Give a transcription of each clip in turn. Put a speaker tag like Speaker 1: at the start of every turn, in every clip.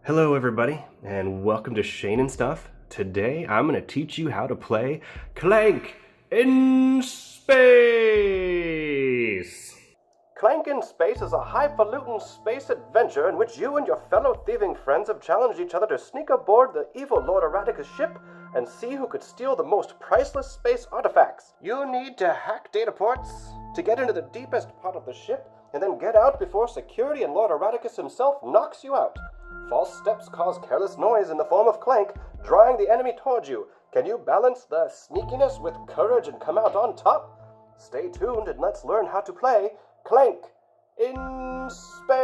Speaker 1: Hello everybody, and welcome to Shane and Stuff. Today I'm going to teach you how to play Clank in Space! Clank in Space is a highfalutin space adventure in which you and your fellow thieving friends have challenged each other to sneak aboard the evil Lord Erraticus ship and see who could steal the most priceless space artifacts. You need to hack data ports to get into the deepest part of the ship and then get out before security and Lord Erraticus himself knocks you out. False steps cause careless noise in the form of clank, drawing the enemy towards you. Can you balance the sneakiness with courage and come out on top? Stay tuned and let's learn how to play Clank in Space!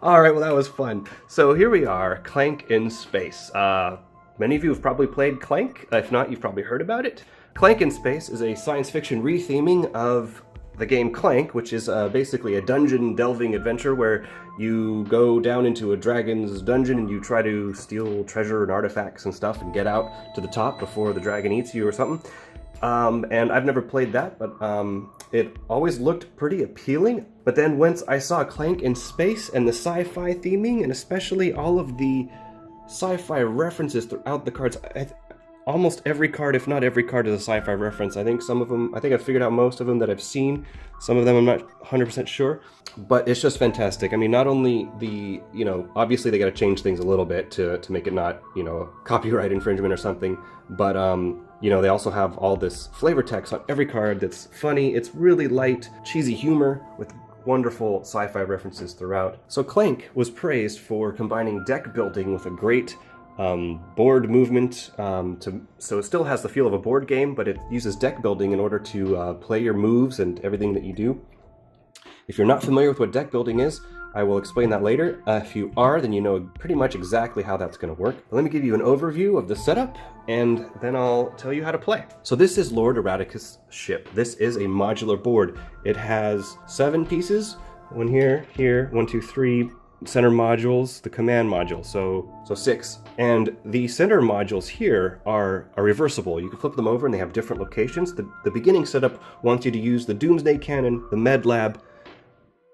Speaker 1: Alright, well that was fun. So here we are, Clank in Space. Many of you have probably played Clank. If not, you've probably heard about it. Clank in Space is a science fiction retheming of the game Clank, which is basically a dungeon delving adventure where you go down into a dragon's dungeon and you try to steal treasure and artifacts and stuff and get out to the top before the dragon eats you or something. And I've never played that, but it always looked pretty appealing. But then once I saw Clank in Space and the sci-fi theming, and especially all of the sci-fi references throughout the cards, almost every card, if not every card, is a sci-fi reference. I think some of them, I think I've figured out most of them that I've seen. Some of them I'm not 100% sure, but it's just fantastic. I mean, not only the, obviously they got to change things a little bit to make it not, copyright infringement or something, but, they also have all this flavor text on every card that's funny. It's really light, cheesy humor with wonderful sci-fi references throughout. So Clank was praised for combining deck building with a great board movement, so it still has the feel of a board game, but it uses deck building in order to play your moves and everything that you do. If you're not familiar with what deck building is, I will explain that later. If you are, then you know pretty much exactly how that's going to work. Let me give you an overview of the setup, and then I'll tell you how to play. So this is Lord Erraticus' ship. This is a modular board. It has 7 pieces, one here, 1, 2, 3, center modules, the command module, so 6. And the center modules here are reversible. You can flip them over and they have different locations. The beginning setup wants you to use the Doomsday Cannon, the Med Lab,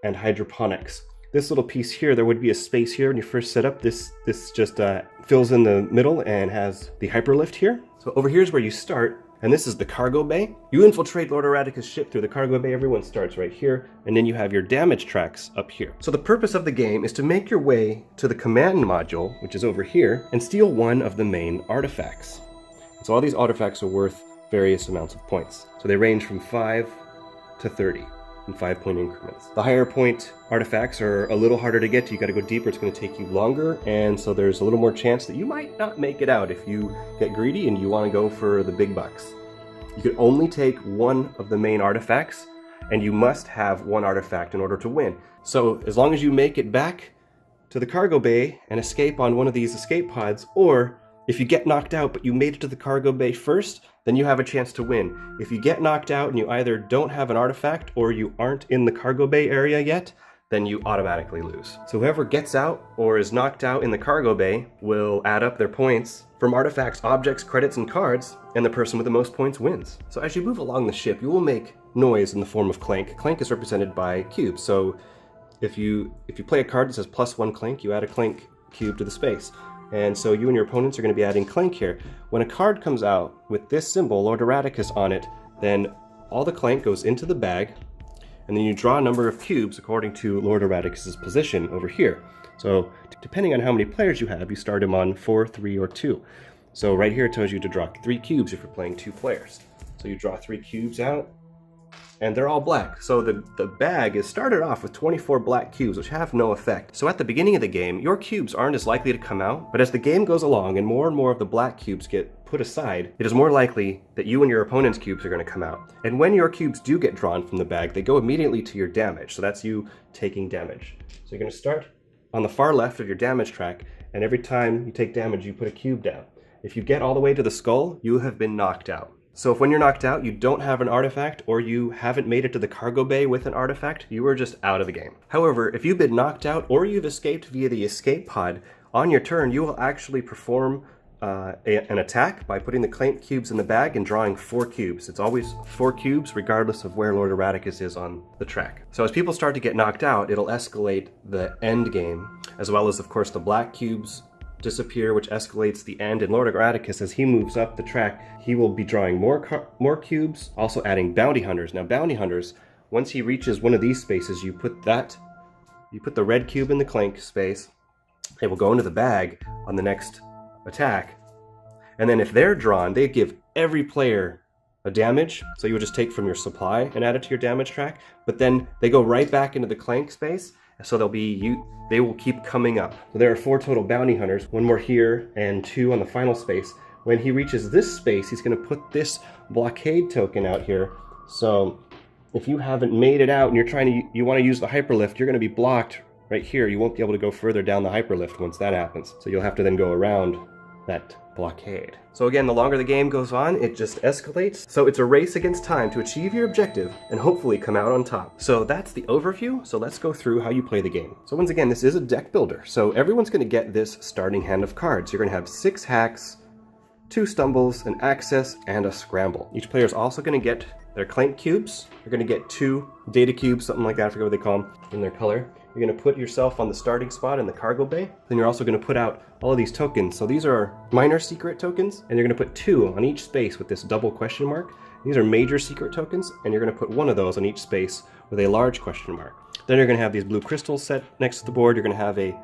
Speaker 1: and Hydroponics. This little piece here, there would be a space here when you first set up. This just fills in the middle and has the hyperlift here. So over here is where you start. And this is the cargo bay. You infiltrate Lord Erraticus' ship through the cargo bay. Everyone starts right here, and then you have your damage tracks up here. So the purpose of the game is to make your way to the command module, which is over here, and steal one of the main artifacts. So all these artifacts are worth various amounts of points. So they range from 5 to 30 in 5-point increments. The higher point artifacts are a little harder to get to. You gotta go deeper, it's gonna take you longer, and so there's a little more chance that you might not make it out if you get greedy and you wanna go for the big bucks. You can only take one of the main artifacts, and you must have one artifact in order to win. So as long as you make it back to the cargo bay and escape on one of these escape pods, or if you get knocked out but you made it to the cargo bay first, then you have a chance to win. If you get knocked out and you either don't have an artifact or you aren't in the cargo bay area yet, then you automatically lose. So whoever gets out or is knocked out in the cargo bay will add up their points from artifacts, objects, credits, and cards, and the person with the most points wins. So as you move along the ship, you will make noise in the form of clank. Clank is represented by cubes. So if you play a card that says +1 clank, you add a clank cube to the space. And so you and your opponents are going to be adding clank here. When a card comes out with this symbol, Lord Erraticus, on it, then all the clank goes into the bag, and then you draw a number of cubes according to Lord Erraticus' position over here. So depending on how many players you have, you start him on 4, 3, or 2. So right here it tells you to draw 3 cubes if you're playing 2 players. So you draw 3 cubes out, and they're all black. So the bag is started off with 24 black cubes, which have no effect. So at the beginning of the game, your cubes aren't as likely to come out, but as the game goes along and more of the black cubes get put aside, it is more likely that you and your opponent's cubes are going to come out. And when your cubes do get drawn from the bag, they go immediately to your damage. So that's you taking damage. So you're going to start on the far left of your damage track, and every time you take damage, you put a cube down. If you get all the way to the skull, you have been knocked out. So if when you're knocked out, you don't have an artifact, or you haven't made it to the cargo bay with an artifact, you are just out of the game. However, if you've been knocked out or you've escaped via the escape pod, on your turn, you will actually perform an attack by putting the Clank cubes in the bag and drawing 4 cubes. It's always 4 cubes regardless of where Lord Erraticus is on the track. So as people start to get knocked out, it'll escalate the end game, as well as of course the black cubes disappear, which escalates the end. And Lord Erraticus, as he moves up the track, he will be drawing more cubes, also adding bounty hunters. Now bounty hunters, once he reaches one of these spaces, you put the red cube in the Clank space. It will go into the bag on the next attack, and then if they're drawn, they give every player a damage, so you would just take from your supply and add it to your damage track, but then they go right back into the Clank space, so they will keep coming up. So there are 4 total bounty hunters, 1 more here and 2 on the final space. When he reaches this space, he's going to put this blockade token out here, so if you haven't made it out and you want to use the hyperlift, you're going to be blocked right here. You won't be able to go further down the hyperlift once that happens, so you'll have to then go around that blockade. So again, the longer the game goes on, it just escalates. So it's a race against time to achieve your objective and hopefully come out on top. So that's the overview. So let's go through how you play the game. So once again, this is a deck builder. So everyone's going to get this starting hand of cards. You're going to have 6 hacks, 2 stumbles, an access, and a scramble. Each player is also going to get their Clank cubes. You're going to get 2 data cubes, something like that, I forget what they call them, in their color. You're going to put yourself on the starting spot in the cargo bay. Then you're also going to put out all of these tokens. So these are minor secret tokens, and you're going to put 2 on each space with this double question mark. These are major secret tokens, and you're going to put 1 of those on each space with a large question mark. Then you're going to have these blue crystals set next to the board. You're going to have a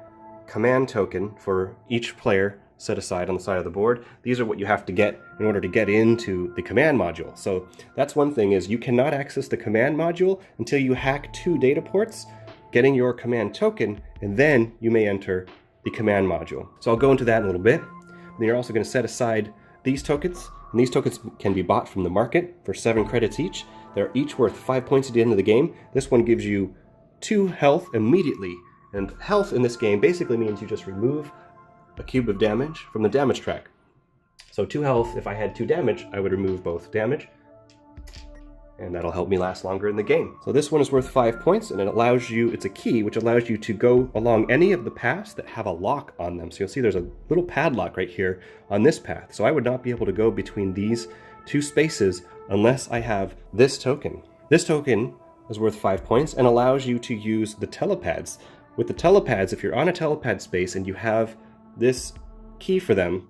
Speaker 1: command token for each player set aside on the side of the board. These are what you have to get in order to get into the command module. So that's one thing, is you cannot access the command module until you hack 2 data ports, getting your command token, and then you may enter the command module. So I'll go into that in a little bit. Then you're also going to set aside these tokens, and these tokens can be bought from the market for 7 credits each. They're each worth 5 points at the end of the game. This one gives you 2 health immediately, and health in this game basically means you just remove a cube of damage from the damage track. So 2 health, if I had 2 damage, I would remove both damage, and that'll help me last longer in the game. So this one is worth 5 points, and it allows you, it's a key which allows you to go along any of the paths that have a lock on them. So you'll see there's a little padlock right here on this path. So I would not be able to go between these 2 spaces unless I have this token. This token is worth 5 points and allows you to use the telepads. With the telepads, if you're on a telepad space and you have this key for them,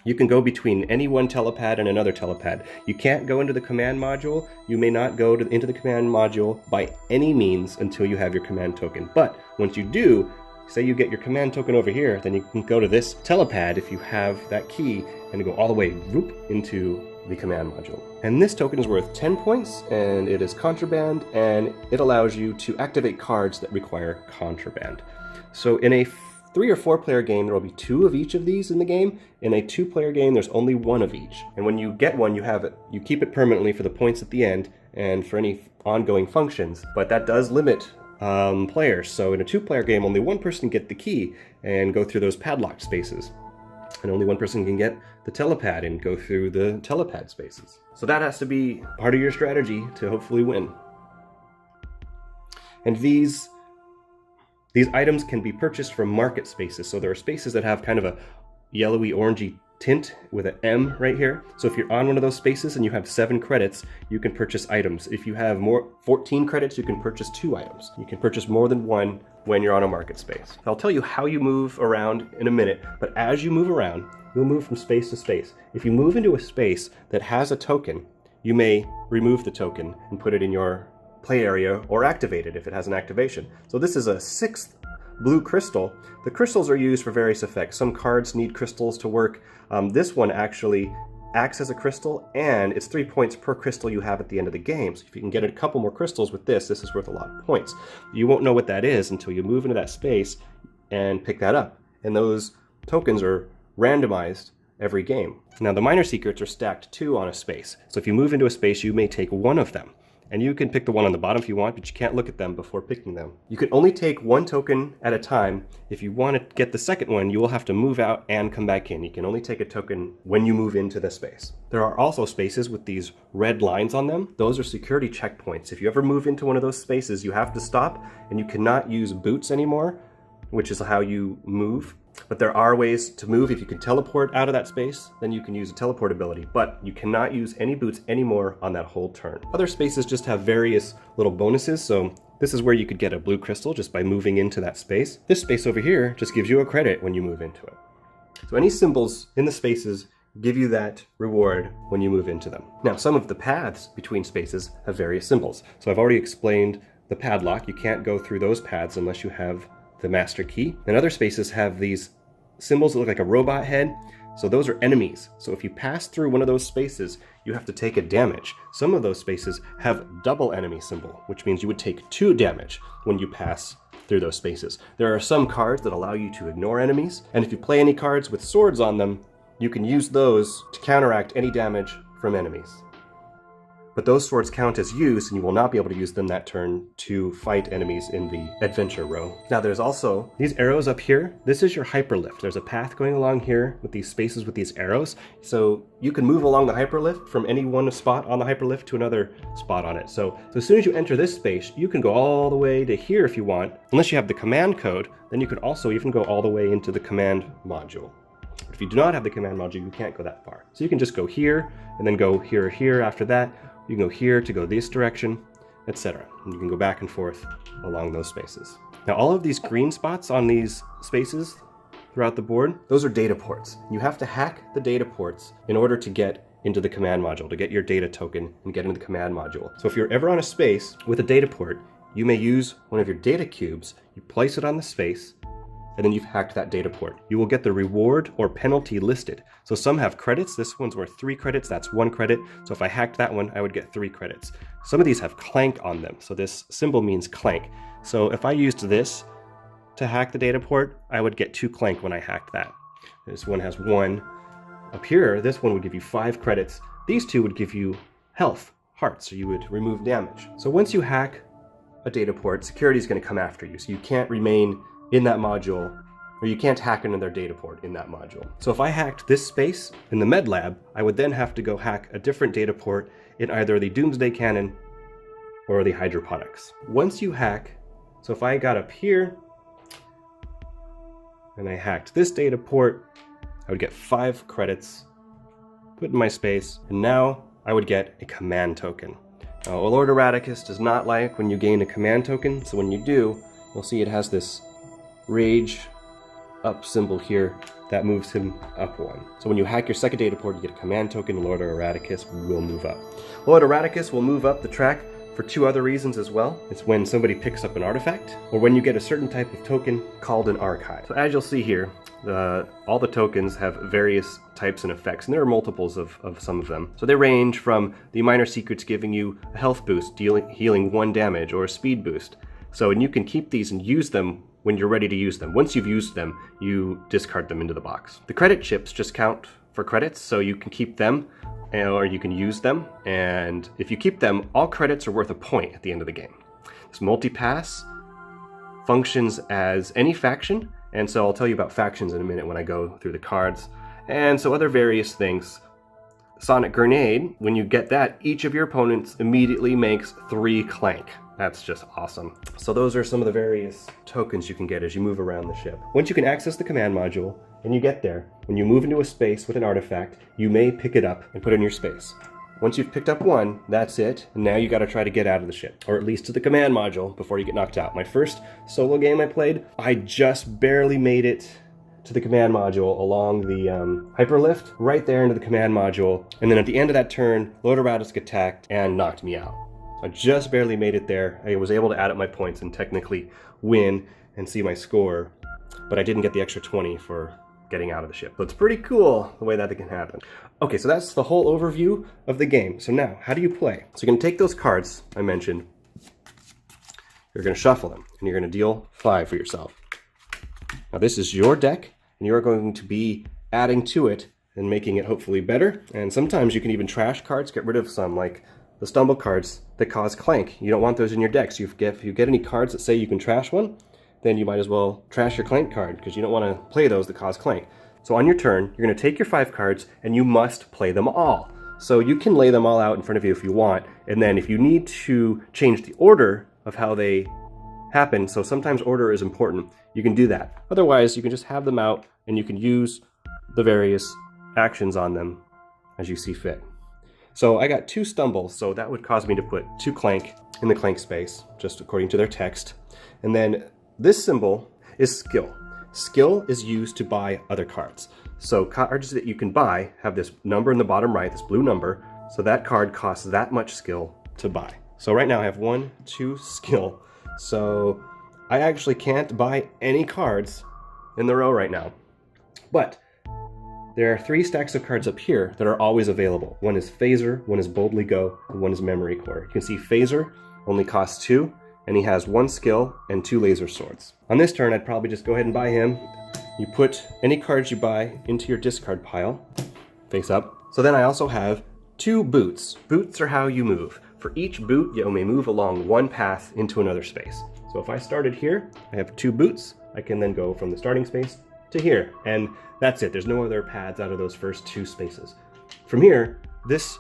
Speaker 1: you can go between any one telepad and another telepad. You can't go into the command module. You may not go into the command module by any means until you have your command token. But once you do, say you get your command token over here, then you can go to this telepad if you have that key and go all the way whoop into the command module. And this token is worth 10 points, and it is contraband, and it allows you to activate cards that require contraband. So in a 3 or 4 player game, there will be 2 of each of these in the game. In a 2 player game, there's only 1 of each. And when you get one, you have it. You keep it permanently for the points at the end and for any ongoing functions. But that does limit players. So in a 2 player game, only 1 person can get the key and go through those padlocked spaces. And only 1 person can get the telepad and go through the telepad spaces. So that has to be part of your strategy to hopefully win. And these items can be purchased from market spaces. So there are spaces that have kind of a yellowy orangey tint with an M right here. So if you're on one of those spaces and you have 7 credits, you can purchase items. If you have 14 credits, you can purchase 2 items. You can purchase more than 1 when you're on a market space. I'll tell you how you move around in a minute, but as you move around, you'll move from space to space. If you move into a space that has a token, you may remove the token and put it in your play area or activate it if it has an activation. So this is a 6th blue crystal. The crystals are used for various effects. Some cards need crystals to work. This one actually acts as a crystal, and it's 3 points per crystal you have at the end of the game. So if you can get a couple more crystals with this is worth a lot of points. You won't know what that is until you move into that space and pick that up. And those tokens are randomized every game. Now the minor secrets are stacked 2 on a space. So if you move into a space, you may take 1 of them. And you can pick the one on the bottom if you want, but you can't look at them before picking them. You can only take 1 token at a time. If you want to get the second one, you will have to move out and come back in. You can only take a token when you move into the space. There are also spaces with these red lines on them. Those are security checkpoints. If you ever move into one of those spaces, you have to stop, and you cannot use boots anymore which is how you move. But there are ways to move. If you can teleport out of that space, then you can use a teleport ability, but you cannot use any boots anymore on that whole turn. Other spaces just have various little bonuses. So this is where you could get a blue crystal just by moving into that space. This space over here just gives you a credit when you move into it. So any symbols in the spaces give you that reward when you move into them. Now, some of the paths between spaces have various symbols. So I've already explained the padlock. You can't go through those paths unless you have the master key. And other spaces have these symbols that look like a robot head. So those are enemies. So if you pass through one of those spaces, you have to take a damage. Some of those spaces have double enemy symbol, which means you would take 2 damage when you pass through those spaces. There are some cards that allow you to ignore enemies, and if you play any cards with swords on them, you can use those to counteract any damage from enemies. But those swords count as used, and you will not be able to use them that turn to fight enemies in the adventure row. Now there's also these arrows up here. This is your hyperlift. There's a path going along here with these spaces with these arrows. So you can move along the hyperlift from any one spot on the hyperlift to another spot on it. So as soon as you enter this space, you can go all the way to here if you want. Unless you have the command code, then you could also even go all the way into the command module. But if you do not have the command module, you can't go that far. So you can just go here and then go here or here after that. You can go here to go this direction, etc. And you can go back and forth along those spaces. Now all of these green spots on these spaces throughout the board, those are data ports. You have to hack the data ports in order to get into the command module, to get your data token and get into the command module. So if you're ever on a space with a data port, you may use one of your data cubes, you place it on the space, and then you've hacked that data port. You will get the reward or penalty listed. So some have credits. This one's worth 3 credits. That's 1 credit. So if I hacked that one, I would get 3 credits. Some of these have clank on them. So this symbol means clank. So if I used this to hack the data port, I would get 2 clank when I hacked that. This one has 1. Up here, this one would give you 5 credits. These 2 would give you health, hearts, so you would remove damage. So once you hack a data port, security is going to come after you. So you can't remain in that module, or you can't hack another data port in that module. So if I hacked this space in the med lab, I would then have to go hack a different data port in either the Doomsday Cannon or the hydroponics. Once you hack, so if I got up here and I hacked this data port, I would get 5 credits, put in my space, and now I would get a command token. Now, Lord Eradicus does not like when you gain a command token, so when you do, you'll see it has this rage up symbol here that moves him up 1. So when you hack your second data port, you get a command token, and Lord Eradicus will move up. Lord Eradicus will move up the track for 2 other reasons as well. It's when somebody picks up an artifact, or when you get a certain type of token called an archive. So as you'll see here, all the tokens have various types and effects, and there are multiples of some of them. So they range from the minor secrets giving you a health boost, healing 1 damage, or a speed boost. So, and you can keep these and use them when you're ready to use them. Once you've used them, you discard them into the box. The credit chips just count for credits, so you can keep them or you can use them. And if you keep them, all credits are worth a point at the end of the game. This multi-pass functions as any faction, and so I'll tell you about factions in a minute when I go through the cards. And so other various things. Sonic Grenade, when you get that, each of your opponents immediately makes 3 clank. That's just awesome. So those are some of the various tokens you can get as you move around the ship. Once you can access the command module and you get there, when you move into a space with an artifact, you may pick it up and put it in your space. Once you've picked up one, that's it. And now you got to try to get out of the ship, or at least to the command module before you get knocked out. My first solo game I played, I just barely made it to the command module along the hyperlift, right there into the command module. And then at the end of that turn, Lord Eradicus attacked and knocked me out. I just barely made it there. I was able to add up my points and technically win and see my score, but I didn't get the extra 20 for getting out of the ship. So it's pretty cool the way that can happen. Okay, so that's the whole overview of the game. So now, how do you play? So you're going to take those cards I mentioned, you're going to shuffle them, and you're going to deal 5 for yourself. Now this is your deck, and you're going to be adding to it and making it hopefully better. And sometimes you can even trash cards, get rid of some, like the stumble cards that cause clank. You don't want those in your deck. So if you get any cards that say you can trash one, then you might as well trash your clank card, because you don't want to play those that cause clank. So on your turn, you're going to take your 5 cards and you must play them all. So you can lay them all out in front of you if you want, and then if you need to change the order of how they happen, so sometimes order is important. You can do that. Otherwise, you can just have them out and you can use the various actions on them as you see fit. So I got 2 stumbles, so that would cause me to put 2 clank in the clank space, just according to their text. And then this symbol is skill. Skill is used to buy other cards. So cards that you can buy have this number in the bottom right, this blue number, so that card costs that much skill to buy. So right now I have 1, 2 skill, so I actually can't buy any cards in the row right now. But there are 3 stacks of cards up here that are always available. One is Phaser, one is Boldly Go, and one is Memory Core. You can see Phaser only costs 2, and he has 1 skill and 2 laser swords. On this turn, I'd probably just go ahead and buy him. You put any cards you buy into your discard pile, face up. So then I also have 2 boots. Boots are how you move. For each boot, you may move along 1 path into another space. So if I started here, I have 2 boots. I can then go from the starting space to here, and that's it. There's no other paths out of those first 2 spaces. From here, this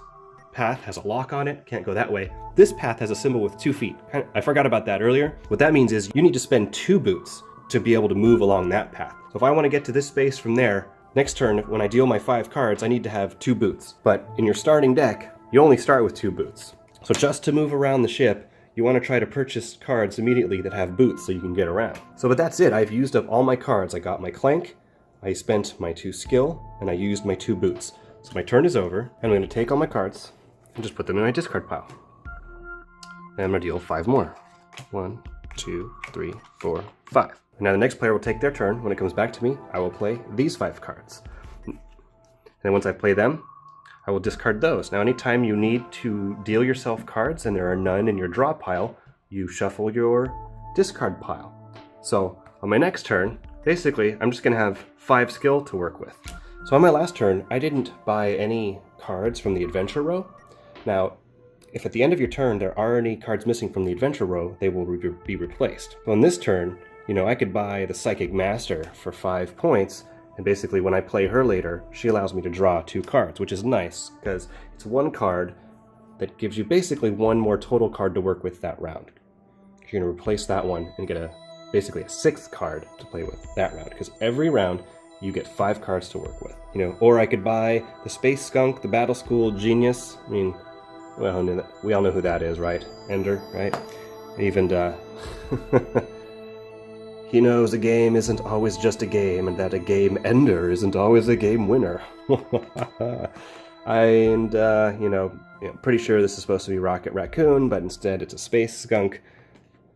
Speaker 1: path has a lock on it, can't go that way. This path has a symbol with 2 feet. I forgot about that earlier. What that means is you need to spend 2 boots to be able to move along that path. So if I want to get to this space from there, next turn, when I deal my 5 cards, I need to have 2 boots. But in your starting deck, you only start with 2 boots. So just to move around the ship, you want to try to purchase cards immediately that have boots so you can get around. So but that's it. I've used up all my cards. I got my clank, I spent my 2 skill, and I used my 2 boots. So my turn is over, and I'm going to take all my cards and just put them in my discard pile. And I'm going to deal 5 more. 1, 2, 3, 4, 5. And now the next player will take their turn. When it comes back to me, I will play these 5 cards. And once I play them, I will discard those. Now anytime you need to deal yourself cards and there are none in your draw pile, you shuffle your discard pile. So on my next turn, basically, I'm just going to have 5 skill to work with. So on my last turn, I didn't buy any cards from the adventure row. Now, if at the end of your turn there are any cards missing from the adventure row, they will be replaced. So on this turn, you know, I could buy the Psychic Master for 5 points, and basically when I play her later, she allows me to draw 2 cards, which is nice, because it's 1 card that gives you basically 1 more total card to work with that round. You're going to replace that one and get basically a 6th card to play with that round, because every round you get 5 cards to work with. You know, or I could buy the Space Skunk, the Battle School Genius. I mean, well, we all know who that is, right? Ender, right? Even he knows a game isn't always just a game, and that a game ender isn't always a game winner. Pretty sure this is supposed to be Rocket Raccoon, but instead it's a Space Skunk.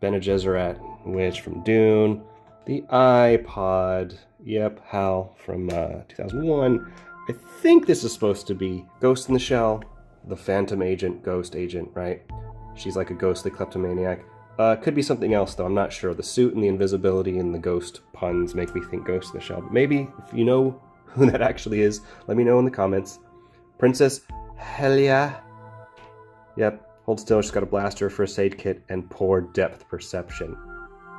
Speaker 1: Bene Gesserit, Witch from Dune, the iPod, yep, Hal from 2001. I think this is supposed to be Ghost in the Shell, the Phantom Agent, Ghost Agent, right? She's like a ghostly kleptomaniac. Could be something else, though. I'm not sure. The suit and the invisibility and the ghost puns make me think Ghost in the Shell. But maybe, if you know who that actually is, let me know in the comments. Princess Helia. Yep. Hold still. She's got a blaster, first aid kit, and poor depth perception.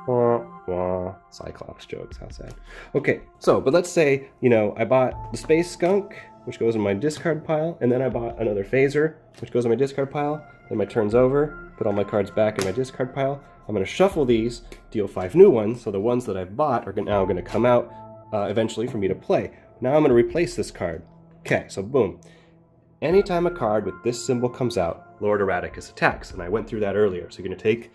Speaker 1: Wah, wah. Cyclops jokes. How sad. Okay, but let's say, I bought the Space Skunk, which goes in my discard pile, and then I bought another Phaser, which goes in my discard pile. Then my turn's over, put all my cards back in my discard pile. I'm going to shuffle these, deal 5 new ones, so the ones that I've bought are now going to come out eventually for me to play. Now I'm going to replace this card. Okay, so boom. Anytime a card with this symbol comes out, Lord Erraticus attacks, and I went through that earlier. So you're going to take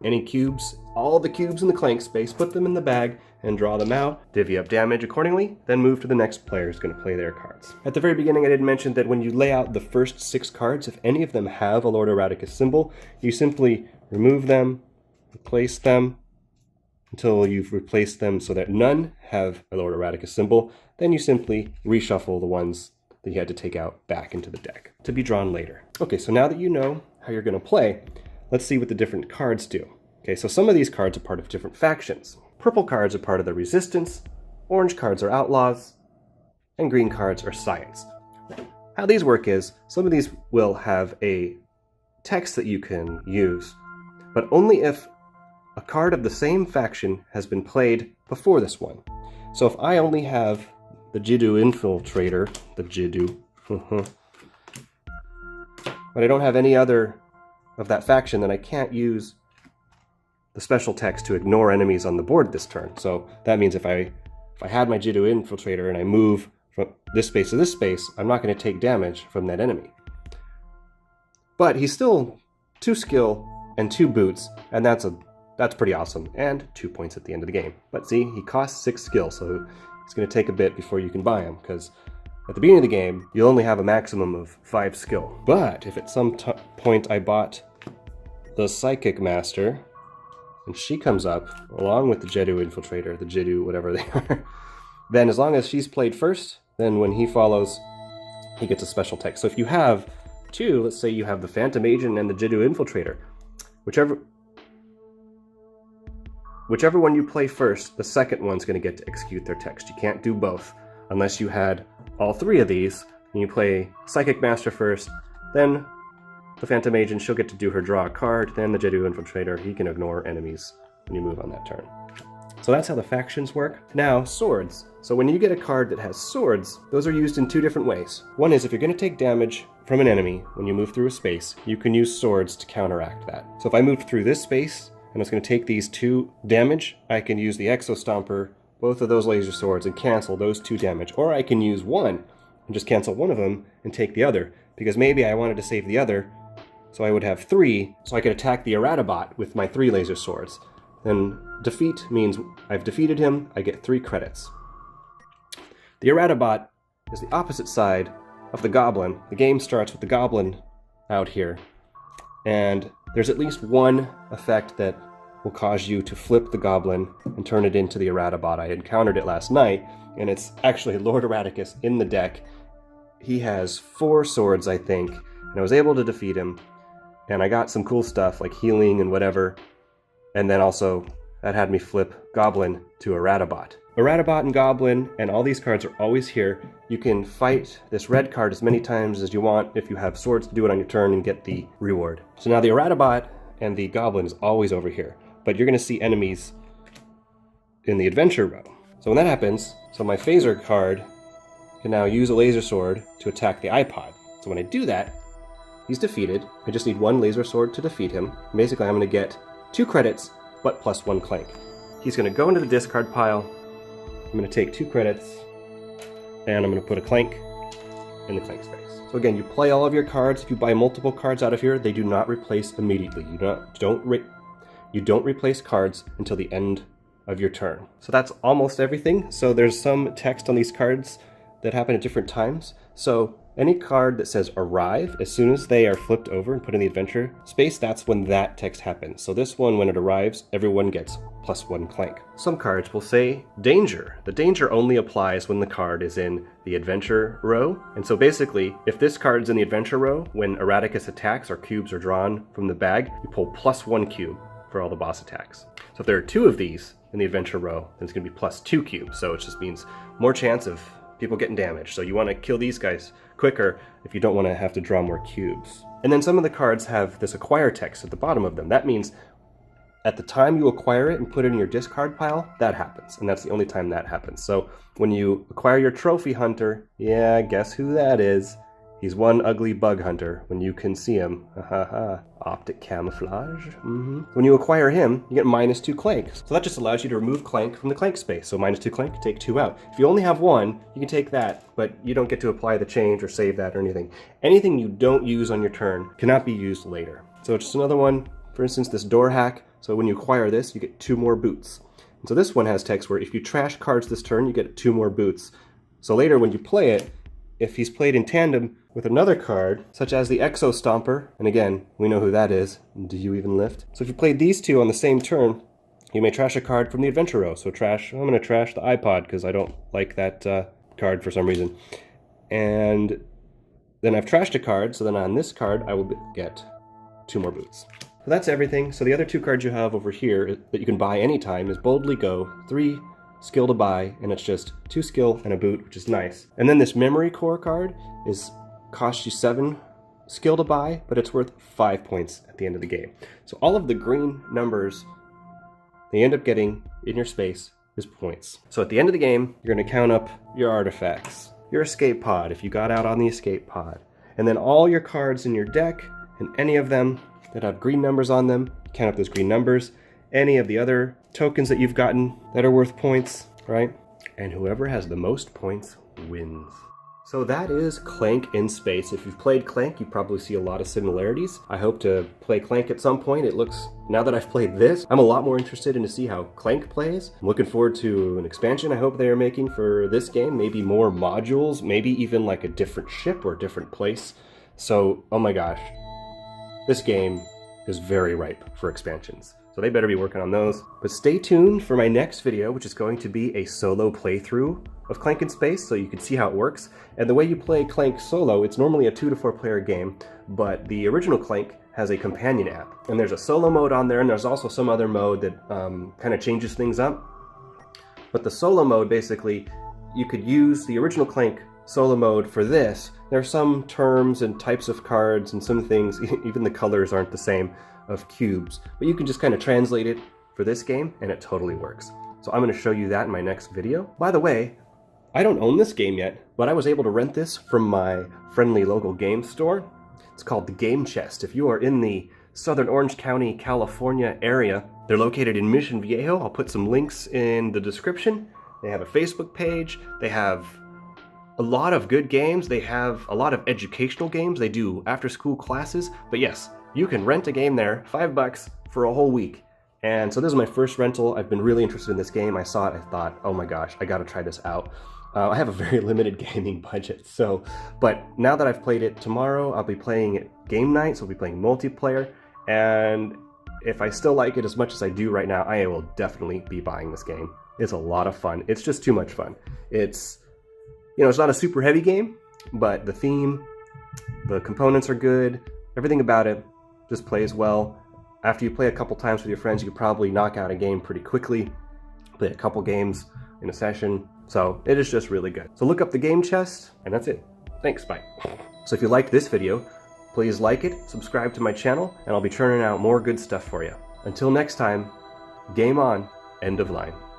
Speaker 1: any cubes, all the cubes in the clank space, put them in the bag, and draw them out, divvy up damage accordingly, then move to the next player who's going to play their cards. At the very beginning I did mention that when you lay out the first 6 cards, if any of them have a Lord Erraticus symbol, you simply remove them, replace them, until you've replaced them so that none have a Lord Erraticus symbol. Then you simply reshuffle the ones that you had to take out back into the deck, to be drawn later. Okay, so now that you know how you're going to play, let's see what the different cards do. Okay, so some of these cards are part of different factions. Purple cards are part of the Resistance, orange cards are Outlaws, and green cards are Science. How these work is, some of these will have a text that you can use, but only if a card of the same faction has been played before this one. So if I only have the Jiddu Infiltrator, the Jiddu, but I don't have any other of that faction, then I can't use the special text to ignore enemies on the board this turn. So that means if I had my Jiddu Infiltrator and I move from this space to this space, I'm not going to take damage from that enemy. But he's still 2 skill and 2 boots, and that's pretty awesome, and 2 points at the end of the game. But see, he costs 6 skill, so it's going to take a bit before you can buy him, because at the beginning of the game, you'll only have a maximum of 5 skill. But if at some point I bought the Psychic Master, and she comes up, along with the Jiddu Infiltrator, the Jiddu, whatever they are, then as long as she's played first, then when he follows, he gets a special text. So if you have 2, let's say you have the Phantom Agent and the Jiddu Infiltrator, whichever one you play first, the second one's going to get to execute their text. You can't do both unless you had all 3 of these, and you play Psychic Master first, then the Phantom Agent, she'll get to do her draw a card, then the Jiddu Infiltrator, he can ignore enemies when you move on that turn. So that's how the factions work. Now, swords. So when you get a card that has swords, those are used in 2 different ways. One is if you're going to take damage from an enemy when you move through a space, you can use swords to counteract that. So if I moved through this space, and I was going to take these 2 damage, I can use the Exo Stomper, both of those laser swords, and cancel those 2 damage. Or I can use one and just cancel one of them and take the other, because maybe I wanted to save the other, so I would have 3, so I could attack the Erratabot with my 3 laser swords. Then defeat means I've defeated him, I get 3 credits. The Erratabot is the opposite side of the Goblin. The game starts with the Goblin out here, and there's at least one effect that will cause you to flip the Goblin and turn it into the Erratabot. I encountered it last night, and it's actually Lord Erraticus in the deck. He has 4 swords, I think, and I was able to defeat him, and I got some cool stuff like healing and whatever, and then also that had me flip Goblin to Erratabot. Erratabot and Goblin and all these cards are always here. You can fight this red card as many times as you want if you have swords to do it on your turn and get the reward. So now the Erratabot and the Goblin is always over here, but you're going to see enemies in the adventure row. So when that happens, so my phaser card can now use a laser sword to attack the iPod. So when I do that, he's defeated. I just need 1 laser sword to defeat him. Basically, I'm going to get 2 credits, but plus 1 clank. He's going to go into the discard pile. I'm going to take 2 credits, and I'm going to put a clank in the clank space. So again, you play all of your cards. If you buy multiple cards out of here, they do not replace immediately. You don't replace cards until the end of your turn. So that's almost everything. So there's some text on these cards that happen at different times. So any card that says arrive, as soon as they are flipped over and put in the adventure space, that's when that text happens. So this one, when it arrives, everyone gets plus 1 clank. Some cards will say danger. The danger only applies when the card is in the adventure row. And so basically, if this card's in the adventure row, when Erraticus attacks or cubes are drawn from the bag, you pull plus 1 cube for all the boss attacks. So if there are 2 of these in the adventure row, then it's going to be plus 2 cubes. So it just means more chance of people getting damaged. So you want to kill these guys quicker if you don't want to have to draw more cubes. And then some of the cards have this acquire text at the bottom of them. That means at the time you acquire it and put it in your discard pile, that happens. And that's the only time that happens. So when you acquire your trophy hunter, yeah, guess who that is? He's one ugly bug hunter when you can see him. Optic camouflage. When you acquire him, you get minus 2 clank. So that just allows you to remove clank from the clank space. So minus 2 clank, take 2 out. If you only have 1, you can take that, but you don't get to apply the change or save that or anything. Anything you don't use on your turn cannot be used later. So it's just another one. For instance, this door hack. So when you acquire this, you get 2 more boots. And so this one has text where if you trash cards this turn, you get 2 more boots. So later when you play it, if he's played in tandem with another card, such as the Exo Stomper, and again, we know who that is. Do you even lift? So if you played these 2 on the same turn, you may trash a card from the adventure row. So I'm going to trash the iPod because I don't like that card for some reason. And then I've trashed a card, so then on this card, I will get 2 more boots. So that's everything. So the other 2 cards you have over here that you can buy anytime is Boldly Go, 3 skill to buy, and it's just 2 skill and a boot, which is nice. And then this Memory Core card costs you 7 skill to buy, but it's worth 5 points at the end of the game. So all of the green numbers they end up getting in your space is points. So at the end of the game, you're going to count up your artifacts, your escape pod, if you got out on the escape pod, and then all your cards in your deck, and any of them that have green numbers on them, count up those green numbers, any of the other tokens that you've gotten that are worth points, right? And whoever has the most points wins. So that is Clank in Space. If you've played Clank, you probably see a lot of similarities. I hope to play Clank at some point. It looks, now that I've played this, I'm a lot more interested in to see how Clank plays. I'm looking forward to an expansion I hope they are making for this game. Maybe more modules, maybe even like a different ship or a different place. So, oh my gosh, this game is very ripe for expansions. So they better be working on those. But stay tuned for my next video, which is going to be a solo playthrough of Clank in Space, so you can see how it works. And the way you play Clank solo, it's normally a 2 to 4 player game, but the original Clank has a companion app. And there's a solo mode on there, and there's also some other mode that kind of changes things up. But the solo mode, basically, you could use the original Clank solo mode for this. There are some terms and types of cards and some things, even the colors aren't the same, of cubes, but you can just kind of translate it for this game and it totally works. So I'm going to show you that in my next video. By the way, I don't own this game yet, but I was able to rent this from my friendly local game store. It's called the Game Chest. If you are in the Southern Orange County, California area, they're located in Mission Viejo. I'll put some links in the description. They have a Facebook page. They have a lot of good games. They have a lot of educational games. They do after-school classes. But yes, you can rent a game there, $5 for a whole week. And so this is my first rental. I've been really interested in this game. I saw it, I thought, oh my gosh, I gotta try this out. I have a very limited gaming budget, but now that I've played it, tomorrow I'll be playing it game night, so I'll be playing multiplayer. And if I still like it as much as I do right now, I will definitely be buying this game. It's a lot of fun. It's just too much fun. It's, you know, it's not a super heavy game, but the theme, the components are good, everything about it just plays well. After you play a couple times with your friends, you could probably knock out a game pretty quickly, play a couple games in a session. So it is just really good. So look up the Game Chest, and that's it. Thanks, bye. So if you liked this video, please like it, subscribe to my channel, and I'll be churning out more good stuff for you. Until next time, game on, end of line.